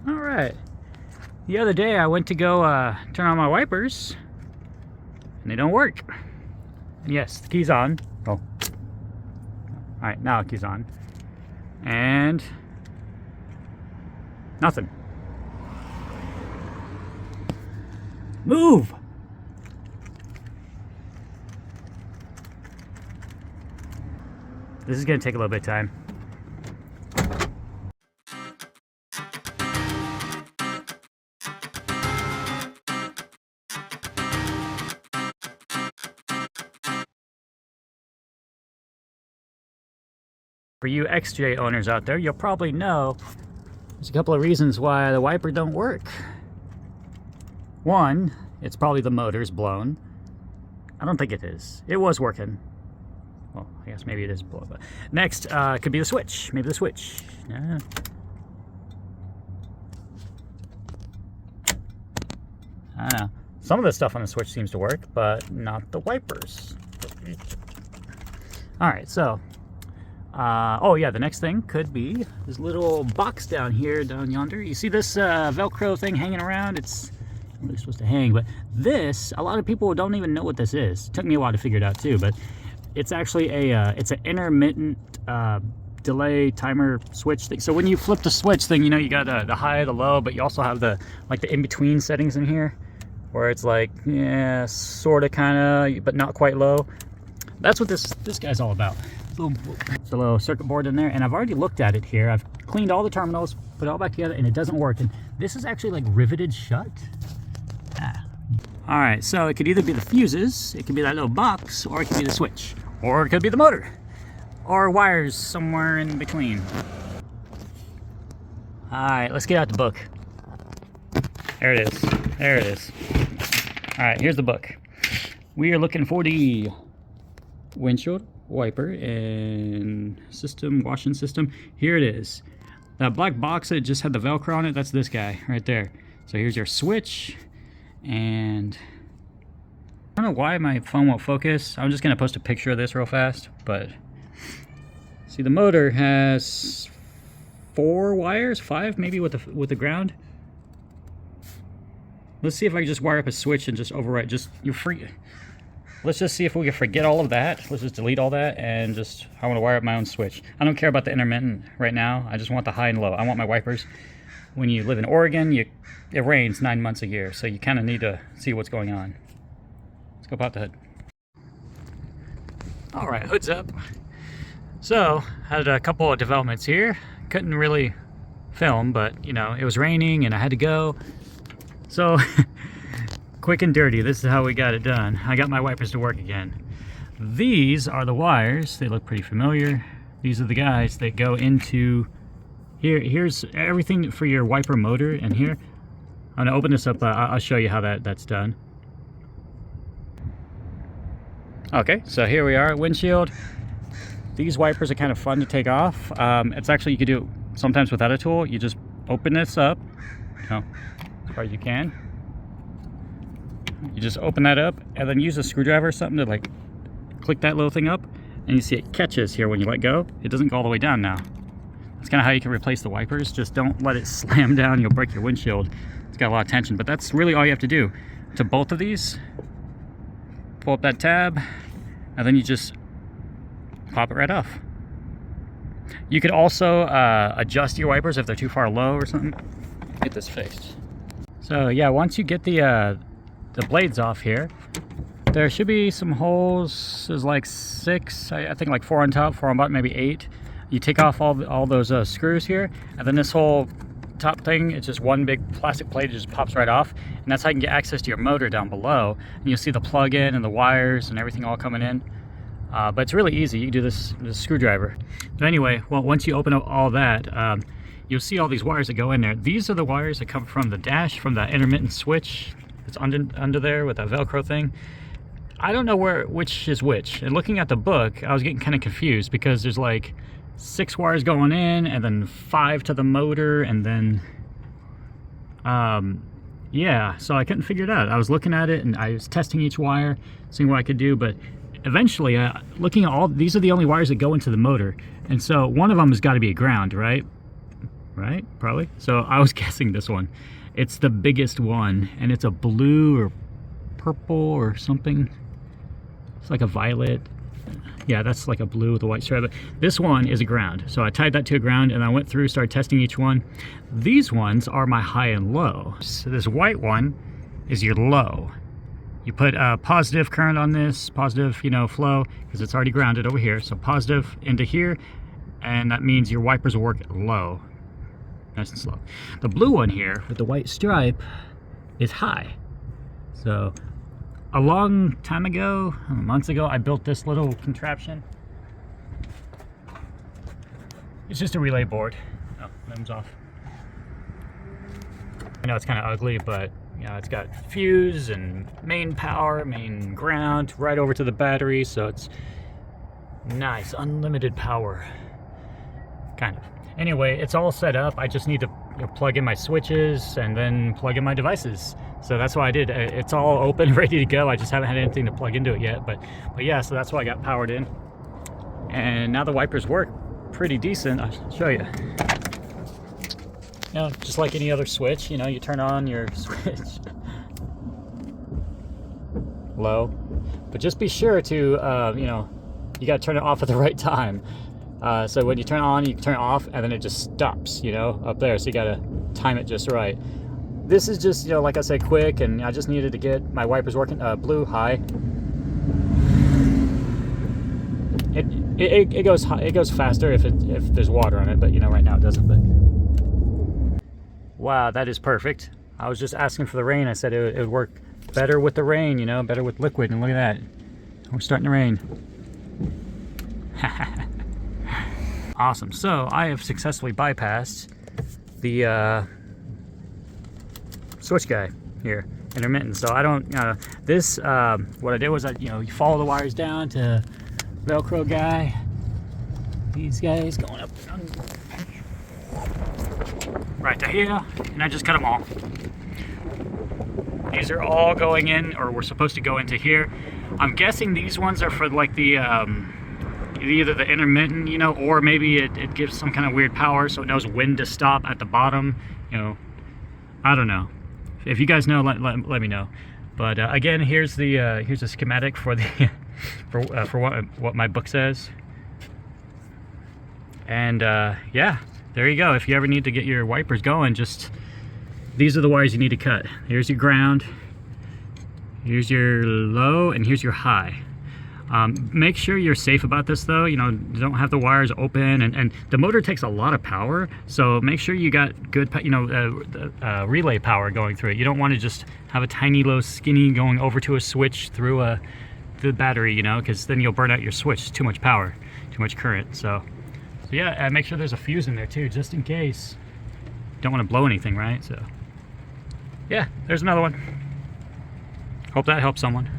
All right. The other day I went to go turn on my wipers and they don't work. And yes, the key's on. Oh. All right, now the key's on. And nothing. Move! This is gonna take a little bit of time. For you XJ owners out there, you'll probably know there's a couple of reasons why the wiper don't work. One, it's probably the motor's blown. I don't think it is. It was working. Well, I guess maybe it is blown. But next, it could be the switch. Maybe the switch. I don't know. Some of the stuff on the switch seems to work, but not the wipers. All right, so oh yeah, the next thing could be this little box down here, down yonder. You see this Velcro thing hanging around? It's really supposed to hang, but this, a lot of people don't even know what this is. It took me a while to figure it out too, but it's actually it's an intermittent delay timer switch thing. So when you flip the switch thing, you know, you got the high, the low, but you also have the in-between settings in here, where it's like, yeah, sort of, kind of, but not quite low. That's what this guy's all about. It's a little circuit board in there, and I've already looked at it here. I've cleaned all the terminals, put it all back together, and it doesn't work. And this is actually like riveted shut. All right, so it could either be the fuses, it could be that little box, or it could be the switch, or it could be the motor, or wires somewhere in between. All right, let's get out the book. There it is. There it is. All right, here's the book. We are looking for the windshield wiper and system, washing system. Here it is. That black box that just had the Velcro on it, that's this guy right there. So here's your switch, and I don't know why my phone won't focus. I'm just gonna post a picture of this real fast, but see, the motor has 4 wires, 5 maybe with the ground. Let's see if I can just wire up a switch and just overwrite. Just, you're free. Let's just see if we can forget all of that. Let's just delete all that and just, I want to wire up my own switch. I don't care about the intermittent right now. I just want the high and low. I want my wipers. When you live in Oregon, it rains 9 months a year, so you kind of need to see what's going on. Let's go pop the hood. All right, hood's up. So, had a couple of developments here. Couldn't really film, but you know, it was raining and I had to go. So, quick and dirty, this is how we got it done. I got my wipers to work again. These are the wires. They look pretty familiar. These are the guys that go into here. Here's everything for your wiper motor, and here I'm gonna open this up. I'll show you how that's done. Okay, so here we are, windshield. These wipers are kind of fun to take off. It's actually, you could do it sometimes without a tool. You just open this up, you know, as far as you can. You just open that up and then use a screwdriver or something to like click that little thing up, and you see it catches here when you let go. It doesn't go all the way down now. That's kind of how you can replace the wipers. Just don't let it slam down, you'll break your windshield. It's got a lot of tension, but that's really all you have to do. To both of these, pull up that tab, and then you just pop it right off. You could also adjust your wipers if they're too far low or something. Get this fixed. So yeah, once you get the blades off here, there should be some holes. There's like 6, I think like 4 on top, 4 on bottom, maybe 8. You take off all those screws here, and then this whole top thing, it's just one big plastic plate. It just pops right off, and that's how you can get access to your motor down below. And you'll see the plug-in and the wires and everything all coming in. But it's really easy. You can do this with a screwdriver. But anyway, well, once you open up all that, you'll see all these wires that go in there. These are the wires that come from the dash, from the intermittent switch. It's under there with that Velcro thing. I don't know which is which. And looking at the book, I was getting kind of confused because there's like 6 wires going in, and then 5 to the motor, and then yeah, so I couldn't figure it out. I was looking at it and I was testing each wire, seeing what I could do, but eventually looking at these are the only wires that go into the motor, and so one of them has got to be a ground, right? right? Probably. So I was guessing this one. It's the biggest one, and it's a blue or purple or something. It's like a violet. Yeah, that's like a blue with a white stripe. This one is a ground. So I tied that to a ground and I went through, started testing each one. These ones are my high and low. So this white one is your low. You put a positive current on this, positive, you know, flow, because it's already grounded over here. So positive into here, and that means your wipers will work low, nice and slow. The blue one here with the white stripe is high. So a long time ago, months ago, I built this little contraption. It's just a relay board. Oh, limbs off. I know it's kind of ugly, but you know, it's got fuse and main power, main ground, right over to the battery, so it's nice, unlimited power, kind of. Anyway, it's all set up. I just need to plug in my switches and then plug in my devices. So that's what I did. It's all open, ready to go. I just haven't had anything to plug into it yet, but yeah, so that's why I got powered in. And now the wipers work pretty decent. I'll show you. You know, just like any other switch, you know, you turn on your switch low, but just be sure to, you know, you got to turn it off at the right time. So when you turn it on, you can turn it off, and then it just stops, you know, up there. So you got to time it just right. This is just, you know, like I said, quick, and I just needed to get my wipers working. Blue, high. It goes high, it goes faster if there's water on it, but you know, right now it doesn't. But wow, that is perfect. I was just asking for the rain. I said it would work better with the rain, you know, better with liquid. And look at that, we're starting to rain. Awesome. So I have successfully bypassed the switch guy here, intermittent. So I don't. What I did was you follow the wires down to Velcro guy. These guys going up right to here, and I just cut them all. These are all going in, or we're supposed to go into here. I'm guessing these ones are for like the either the intermittent, you know, or maybe it gives some kind of weird power so it knows when to stop at the bottom, you know. I don't know. If you guys know, let me know. But again, here's the schematic for the for what my book says. And yeah, there you go. If you ever need to get your wipers going, just these are the wires you need to cut. Here's your ground, here's your low, and here's your high. Make sure you're safe about this though. You know, don't have the wires open, and the motor takes a lot of power, so make sure you got good, you know, relay power going through it. You don't want to just have a tiny little skinny going over to a switch through the battery, you know, because then you'll burn out your switch. It's too much power, too much current. So yeah, make sure there's a fuse in there too, just in case. Don't want to blow anything, right? So yeah, there's another one. Hope that helps someone.